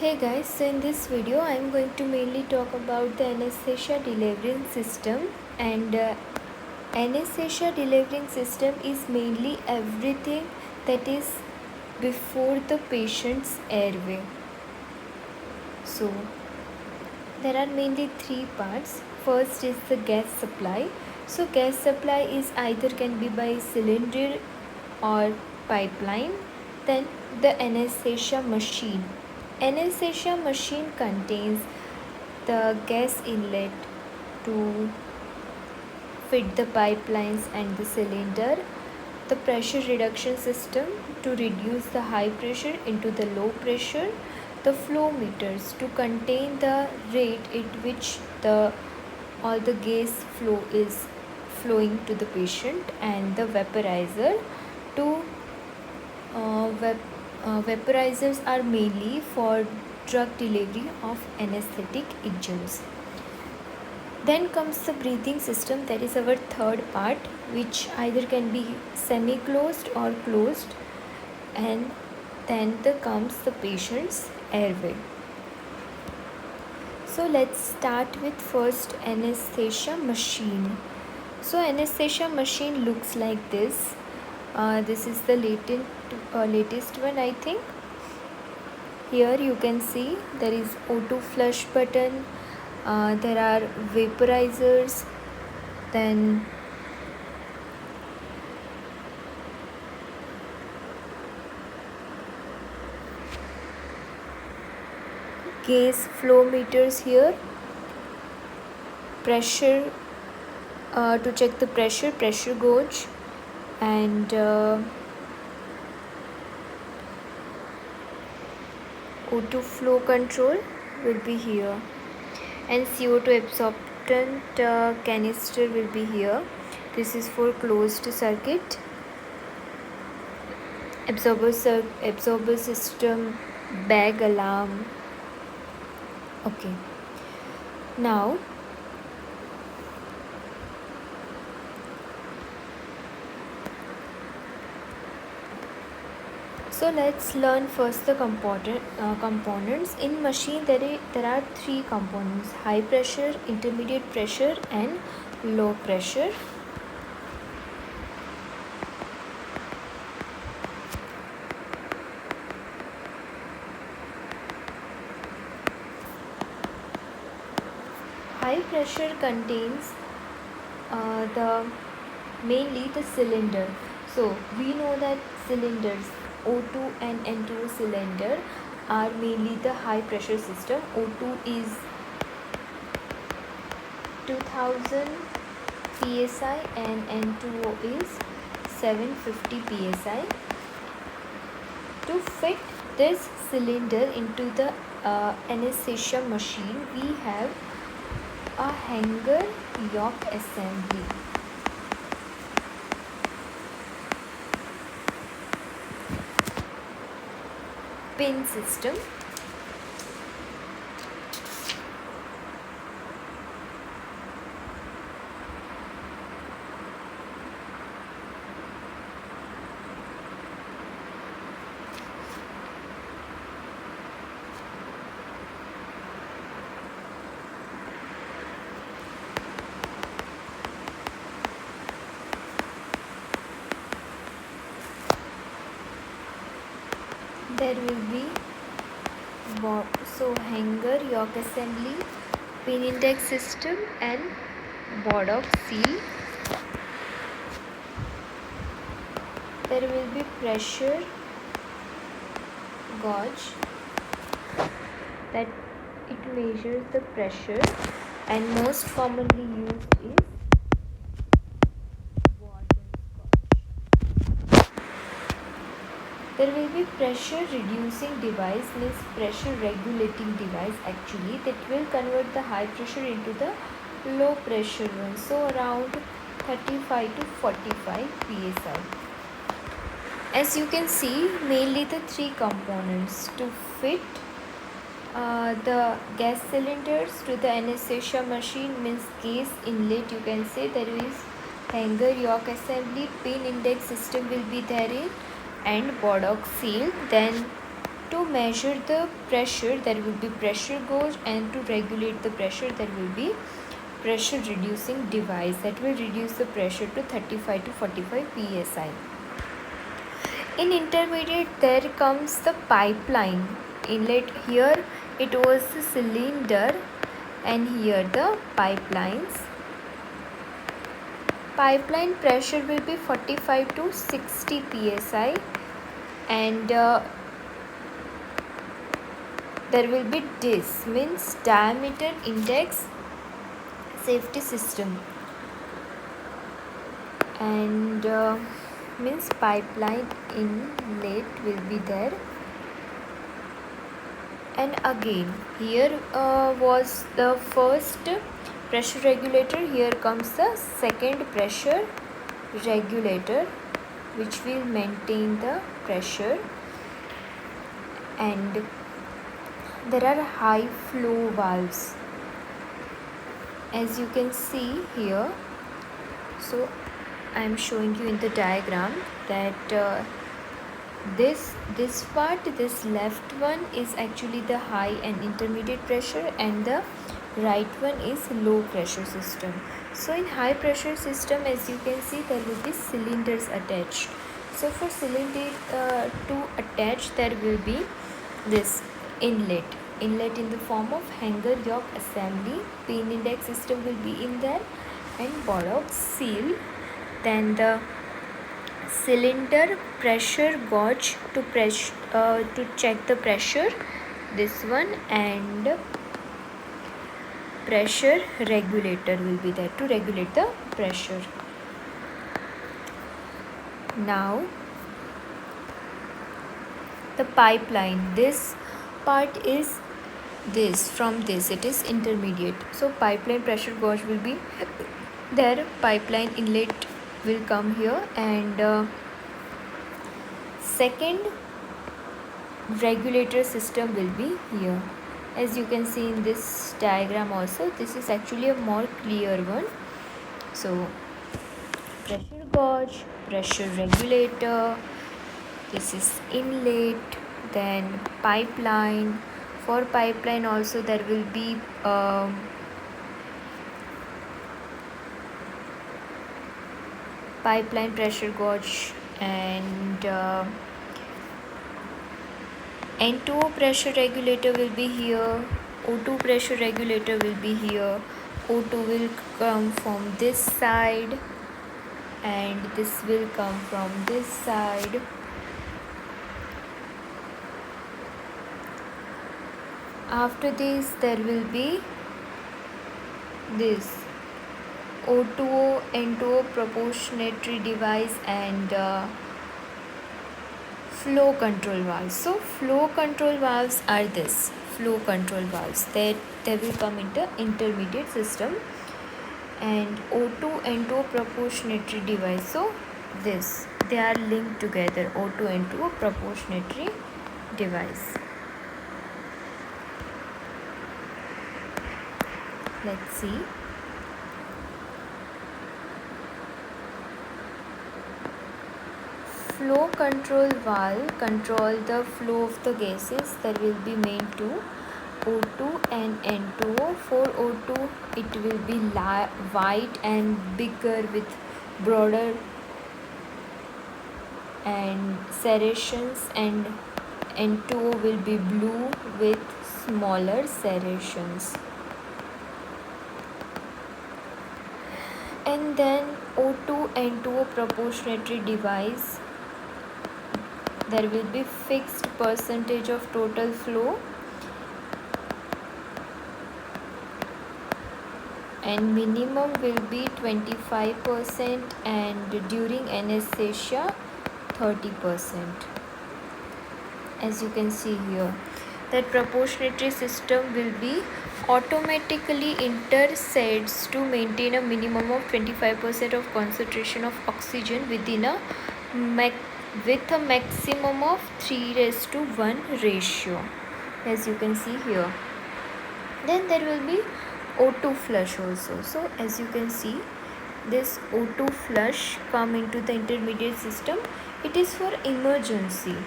Hey guys, so in this video I am going to mainly talk about the anesthesia delivering system and anesthesia delivering system is mainly everything that is before the patient's airway. So there are mainly three parts. First is the gas supply. So gas supply is either can be by cylinder or pipeline. Then the anesthesia machine. Anesthesia machine contains the gas inlet to fit the pipelines and the cylinder, the pressure reduction system to reduce the high pressure into the low pressure, the flow meters to contain the rate at which all the gas flow is flowing to the patient, and the vaporizer to vaporizers are mainly for drug delivery of anesthetic agents. Then comes the breathing system, that is our third part, which either can be semi-closed or closed, and then comes the patient's airway. So let's start with first anesthesia machine. So anesthesia machine looks like this. This is the latest one, I think. Here you can see there is O2 flush button, there are vaporizers, then gas flow meters here, pressure to check the pressure gauge, and O2 flow control will be here, and CO2 absorbent canister will be here. This is for closed circuit. Absorber system, bag alarm. Okay, now so let's learn first the components. In machine there are three components: high pressure, intermediate pressure, and low pressure. High pressure contains mainly the cylinder. So we know that cylinders O2 and N2 cylinder are mainly the high pressure system. O2 is 2000 psi and N2O is 750 psi. To fit this cylinder into the anesthesia machine, we have a hanger yoke assembly. Pin system. There will be hanger yoke assembly, pin index system, and Bodock seal. There will be pressure gauge that it measures the pressure, and most commonly used is there will be pressure reducing device, means pressure regulating device actually, that will convert the high pressure into the low pressure one, so around 35 to 45 psi. As you can see, mainly the three components to fit the gas cylinders to the anesthesia machine, means gas inlet, you can say there is hanger yoke assembly, pin index system will be therein, and Bodock seal. Then To measure the pressure, there will be pressure gauge, and to regulate the pressure, there will be pressure reducing device that will reduce the pressure to 35 to 45 psi. In intermediate, there comes the pipeline inlet. Here it was the cylinder, and here the pipelines. Pipeline pressure will be 45 to 60 psi, and there will be DIS, means diameter index safety system, and means pipeline inlet will be there. And again, here was the first pressure regulator. Here comes the second pressure regulator, which will maintain the pressure. And there are high flow valves, as you can see here. So I am showing you in the diagram that this part, this left one is actually the high and intermediate pressure, and the right one is low pressure system. So in high pressure system, as you can see, there will be cylinders attached. So for cylinder to attach, there will be this inlet in the form of hanger yoke assembly. Pin index system will be in there, and board seal. Then the cylinder pressure gauge to check the pressure, this one, and pressure regulator will be there to regulate the pressure. Now the pipeline, this part is this, from this it is intermediate. So pipeline pressure gauge will be there, pipeline inlet will come here, and second regulator system will be here. As you can see in this diagram also, this is actually a more clear one. So pressure gauge, pressure regulator, this is inlet, then pipeline. For pipeline also there will be pipeline pressure gauge, and N2O pressure regulator will be here, O2 pressure regulator will be here. O2 will come from this side, and this will come from this side. After this, there will be this O2O, N2O proportionatory device, and flow control valves. So flow control valves are this, flow control valves, that they will come into intermediate system. And O2, N2O proportionatory device, so this, they are linked together, O2, N2O proportionatory device. Let's see. Flow control valve control the flow of the gases. There will be main two, O2 and N2O. For O2, it will be white and bigger with broader and serrations, and N2O will be blue with smaller serrations. And then O2 N2O proportionatory device, there will be fixed percentage of total flow, and minimum will be 25%, and during anesthesia 30%. As you can see here, that proportionatory system will be automatically intersets to maintain a minimum of 25% of concentration of oxygen within a with a maximum of 3:1 ratio, as you can see here. Then there will be O2 flush also. So as you can see, this O2 flush come into the intermediate system. It is for emergency.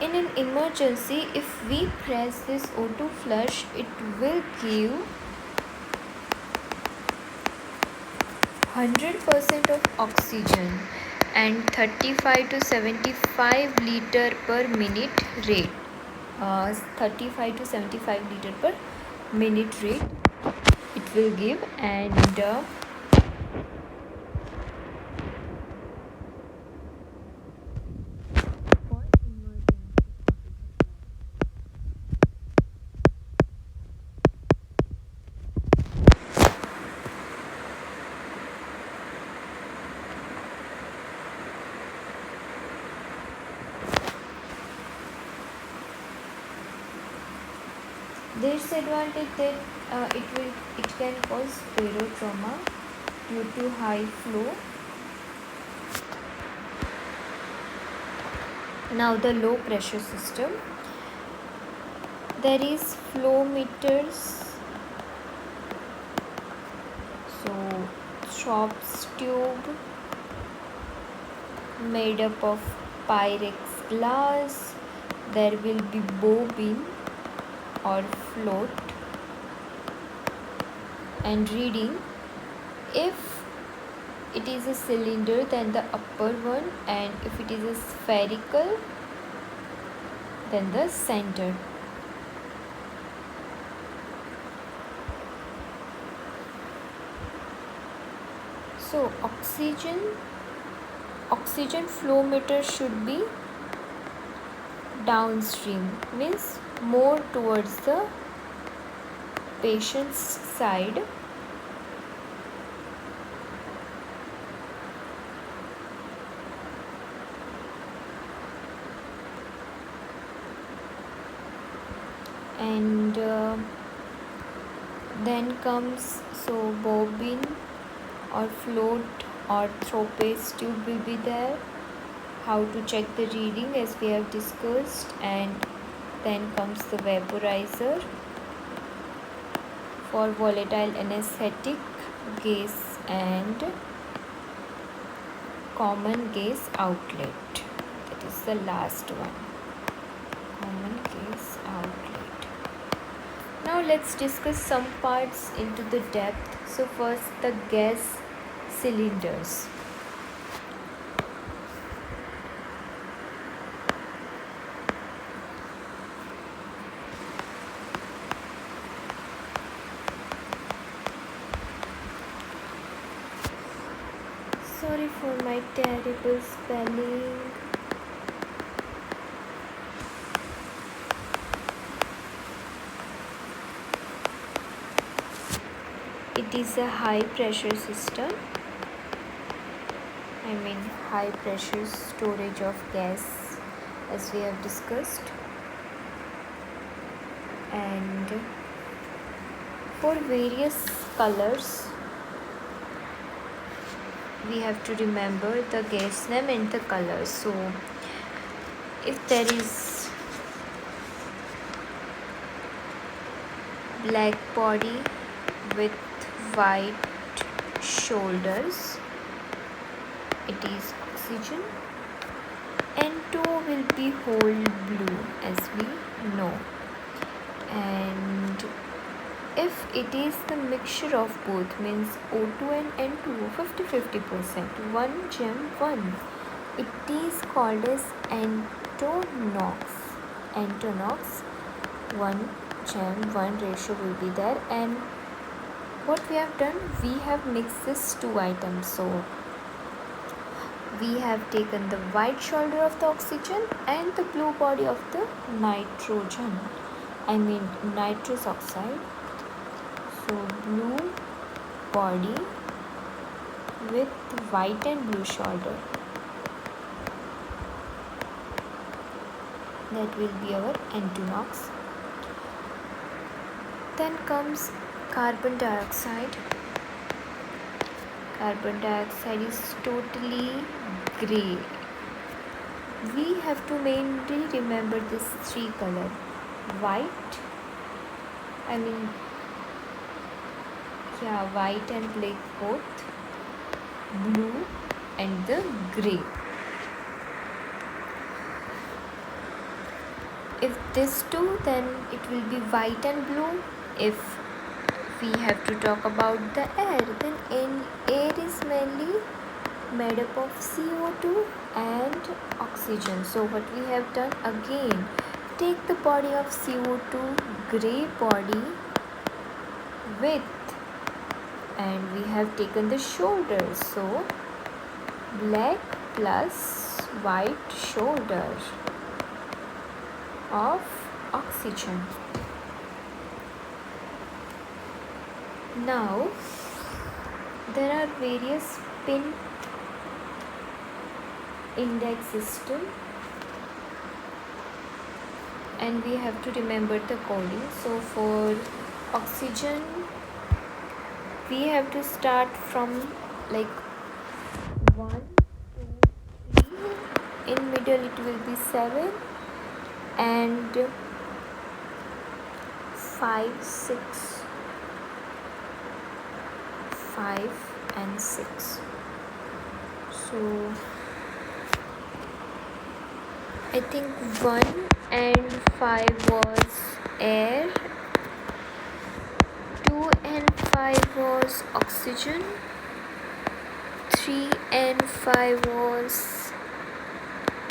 In an emergency, if we press this O2 flush, it will give 100% of oxygen and 35 to 75 liter per minute rate. 35 to 75 liter per minute rate it will give. And for emergency disadvantage that it can cause barotrauma due to high flow. Now the low pressure system, there is flow meters, so Thorpe's tube made up of Pyrex glass, there will be bobbin or float and reading. If it is a cylinder, then the upper one, and if it is a spherical, then the center. So oxygen flow meter should be downstream, means more towards the patient's side. And then comes, so bobbin or float or Thorpe's tube will be there. How to check the reading, as we have discussed. And then comes the vaporizer for volatile anesthetic gas and common gas outlet. That is the last one, common gas outlet. Now let's discuss some parts into the depth. So first, the gas cylinders. Sorry for my terrible spelling. It is a high pressure system, high pressure storage of gas, as we have discussed. And for various colors, we have to remember the gas name and the colors. So if there is black body with white shoulders, it is oxygen. N2 will be whole blue, as we know. And if it is the mixture of both, means O2 and N2 50-50%, 1 gem 1, it is called as Antonox. 1 gem 1 ratio will be there. And what we have done, we have mixed these two items. So we have taken the white shoulder of the oxygen and the blue body of the nitrogen, nitrous oxide. So blue body with white and blue shoulder, that will be our Antonox. Then comes carbon dioxide. Carbon dioxide is totally grey. We have to mainly remember this three color: white, white and black both, blue and the grey. If this two, then it will be white and blue. If we have to talk about the air, then air is mainly made up of CO2 and oxygen. So what we have done, again take the body of CO2, gray body width, and we have taken the shoulders, so black plus white shoulder of oxygen. Now there are various spin index system, and we have to remember the coding. So for oxygen we have to start from like 1, 2, 3. In middle it will be 7 and 5, 6, 5 and 6. So I think 1 and 5 was air, 2 and 5 was oxygen, 3 and 5 was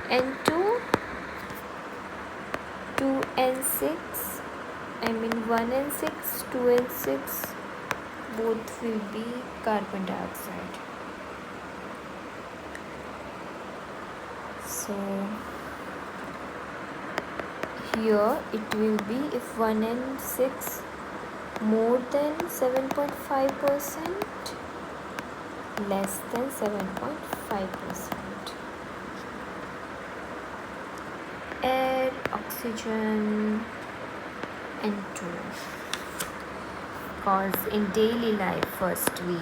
N2, 2 and 6, I mean 1 and 6, 2 and 6, both will be carbon dioxide. So here it will be, if 1 and 6 more than 7.5%, less than 7.5%. Air, oxygen, N2. Because in daily life, first we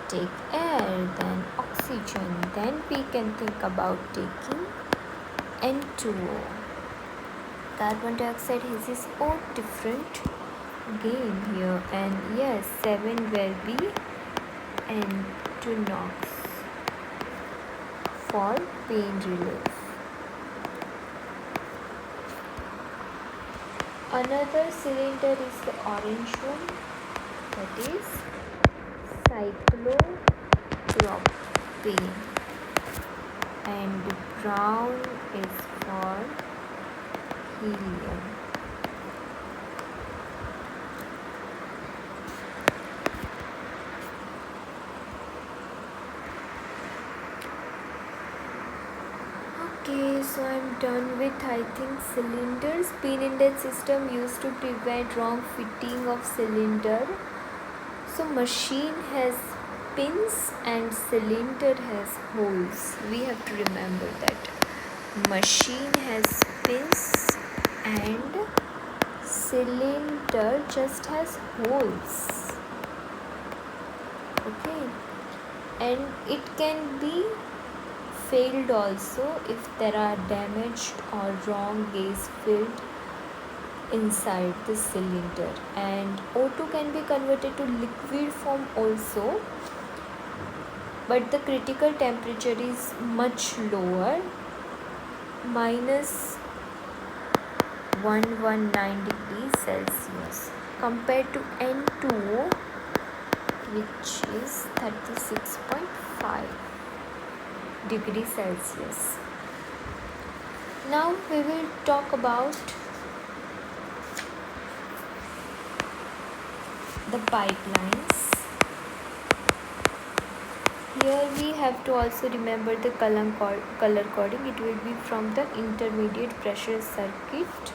take air, then oxygen, then we can think about taking N2O. Carbon dioxide has its own different game here, and yes, 7 will be N2 NOx for pain relief. Another cylinder is the orange one, that is cyclopropane, and brown is for helium. Okay, so I'm done with, I think, cylinders. Pin index system used to prevent wrong fitting of cylinder. So machine has pins and cylinder has holes. We have to remember that. Machine has pins and cylinder just has holes. Okay, and it can be failed also if there are damaged or wrong gas filled inside the cylinder, and O2 can be converted to liquid form also, but the critical temperature is much lower, minus 119 degrees Celsius, compared to N2O, which is 36.5 degrees Celsius. Now we will talk about the pipelines. Here we have to also remember the color coding. It will be from the intermediate pressure circuit.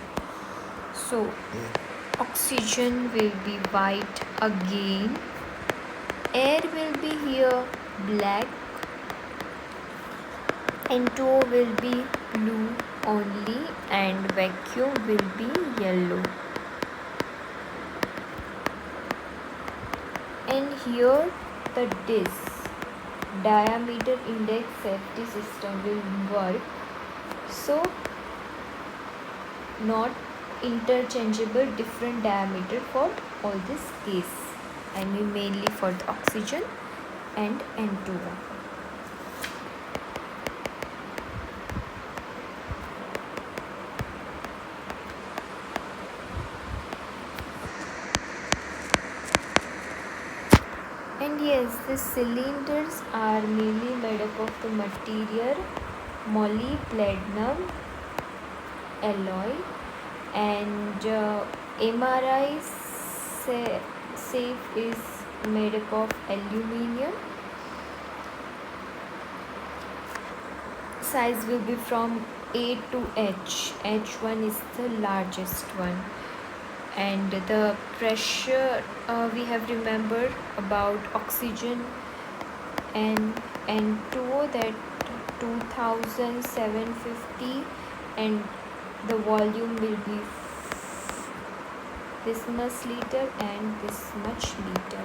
So oxygen will be white again, air will be here black, N2O will be blue only, and vacuum will be yellow. And here the disc diameter index safety system will work, so not interchangeable different diameter for all this case, I mean mainly for the oxygen and N2O. Yes, the cylinders are mainly made up of the material molybdenum alloy, and MRI safe is made up of aluminium. Size will be from A to H. H1 is the largest one. And the pressure, we have remembered about oxygen and N2O, that 2750, and the volume will be this much liter and this much liter.